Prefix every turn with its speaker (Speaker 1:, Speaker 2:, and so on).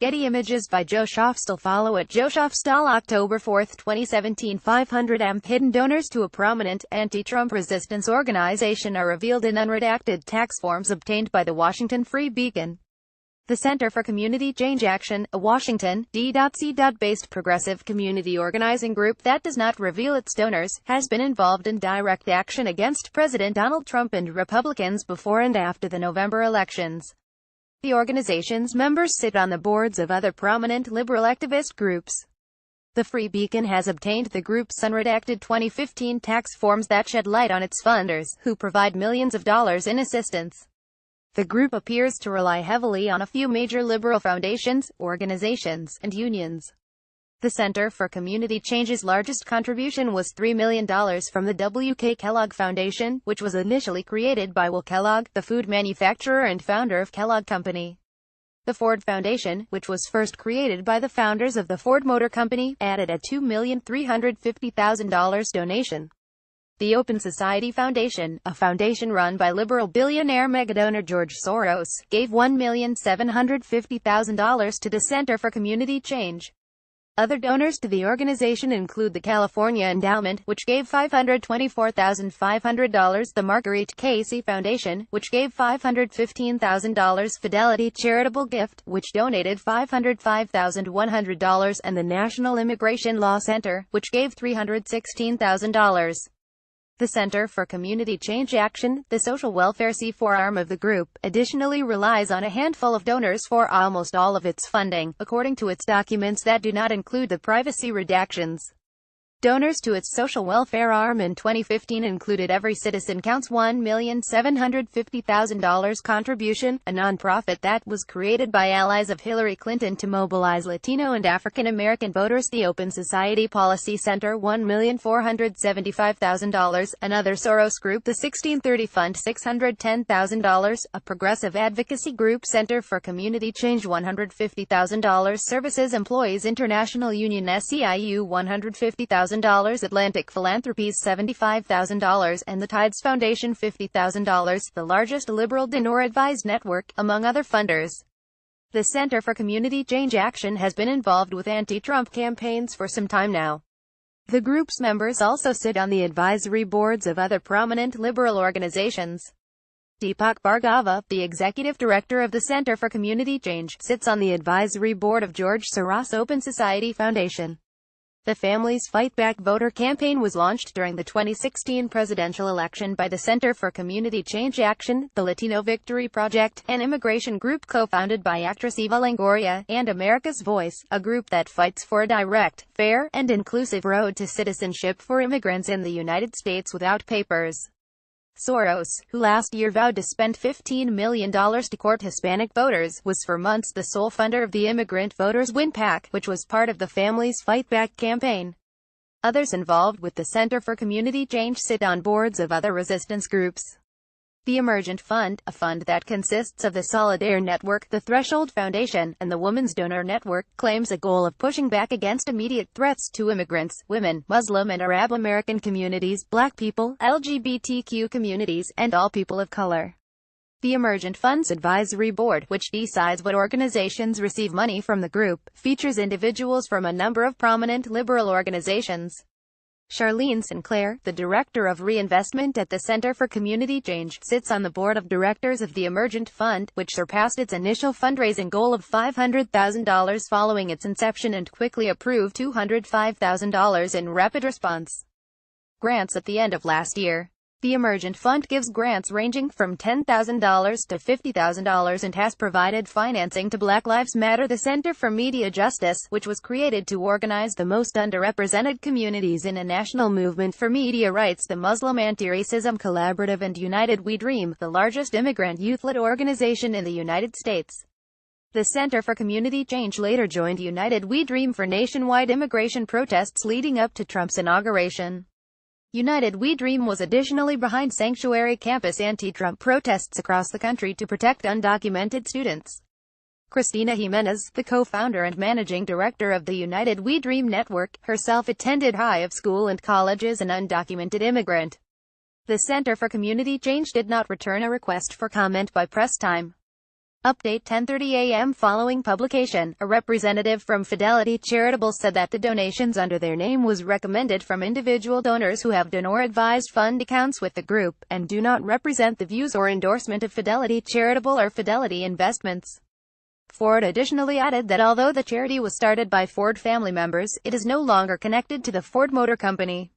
Speaker 1: Getty images by Joe Schoffstall. Follow at Joe Schoffstall. October 4, 2017. 500 amThe hidden donors to a prominent, anti-Trump resistance organization are revealed in unredacted tax forms obtained by the Washington Free Beacon. The Center for Community Change Action, a Washington, D.C.-based progressive community organizing group that does not reveal its donors, has been involved in direct action against President Donald Trump and Republicans before and after the November elections. The organization's members sit on the boards of other prominent liberal activist groups. The Free Beacon has obtained the group's unredacted 2015 tax forms that shed light on its funders, who provide millions of dollars in assistance. The group appears to rely heavily on a few major liberal foundations, organizations, and unions. The Center for Community Change's largest contribution was $3 million from the W.K. Kellogg Foundation, which was initially created by Will Kellogg, the food manufacturer and founder of Kellogg Company. The Ford Foundation, which was first created by the founders of the Ford Motor Company, added a $2,350,000 donation. The Open Society Foundation, a foundation run by liberal billionaire megadonor George Soros, gave $1,750,000 to the Center for Community Change. Other donors to the organization include the California Endowment, which gave $524,500, the Marguerite Casey Foundation, which gave $515,000, Fidelity Charitable Gift, which donated $505,100, and the National Immigration Law Center, which gave $316,000. The Center for Community Change Action, the social welfare C4 arm of the group, additionally relies on a handful of donors for almost all of its funding, according to its documents that do not include the privacy redactions. Donors to its social welfare arm in 2015 included Every Citizen Counts' $1,750,000 contribution, a nonprofit that was created by allies of Hillary Clinton to mobilize Latino and African American voters, the Open Society Policy Center $1,475,000, another Soros group, the 1630 Fund $610,000, a progressive advocacy group, Center for Community Change $150,000, Services Employees International Union SEIU $150,000, Atlantic Philanthropies $75,000, and the Tides Foundation $50,000, the largest liberal donor-advised network, among other funders. The Center for Community Change Action has been involved with anti-Trump campaigns for some time now. The group's members also sit on the advisory boards of other prominent liberal organizations. Deepak Bhargava, the executive director of the Center for Community Change, sits on the advisory board of George Soros' Open Society Foundation. The Families Fight Back voter campaign was launched during the 2016 presidential election by the Center for Community Change Action, the Latino Victory Project, an immigration group co-founded by actress Eva Longoria, and America's Voice, a group that fights for a direct, fair, and inclusive road to citizenship for immigrants in the United States without papers. Soros, who last year vowed to spend $15 million to court Hispanic voters, was for months the sole funder of the Immigrant Voters Win PAC, which was part of the Families Fight Back campaign. Others involved with the Center for Community Change sit on boards of other resistance groups. The Emergent Fund, a fund that consists of the Solidaire Network, the Threshold Foundation, and the Women's Donor Network, claims a goal of pushing back against immediate threats to immigrants, women, Muslim and Arab American communities, Black people, LGBTQ communities, and all people of color. The Emergent Fund's advisory board, which decides what organizations receive money from the group, features individuals from a number of prominent liberal organizations. Charlene Sinclair, the director of reinvestment at the Center for Community Change, sits on the board of directors of the Emergent Fund, which surpassed its initial fundraising goal of $500,000 following its inception and quickly approved $205,000 in rapid response grants at the end of last year. The Emergent Fund gives grants ranging from $10,000 to $50,000 and has provided financing to Black Lives Matter, the Center for Media Justice, which was created to organize the most underrepresented communities in a national movement for media rights, the Muslim Anti-Racism Collaborative, and United We Dream, the largest immigrant youth-led organization in the United States. The Center for Community Change later joined United We Dream for nationwide immigration protests leading up to Trump's inauguration. United We Dream was additionally behind sanctuary campus anti-Trump protests across the country to protect undocumented students. Cristina Jimenez, the co-founder and managing director of the United We Dream network, herself attended high school and college as an undocumented immigrant. The Center for Community Change did not return a request for comment by press time. Update 10:30 a.m. Following publication, a representative from Fidelity Charitable said that the donations under their name was recommended from individual donors who have donor-advised fund accounts with the group, and do not represent the views or endorsement of Fidelity Charitable or Fidelity Investments. Ford additionally added that although the charity was started by Ford family members, it is no longer connected to the Ford Motor Company.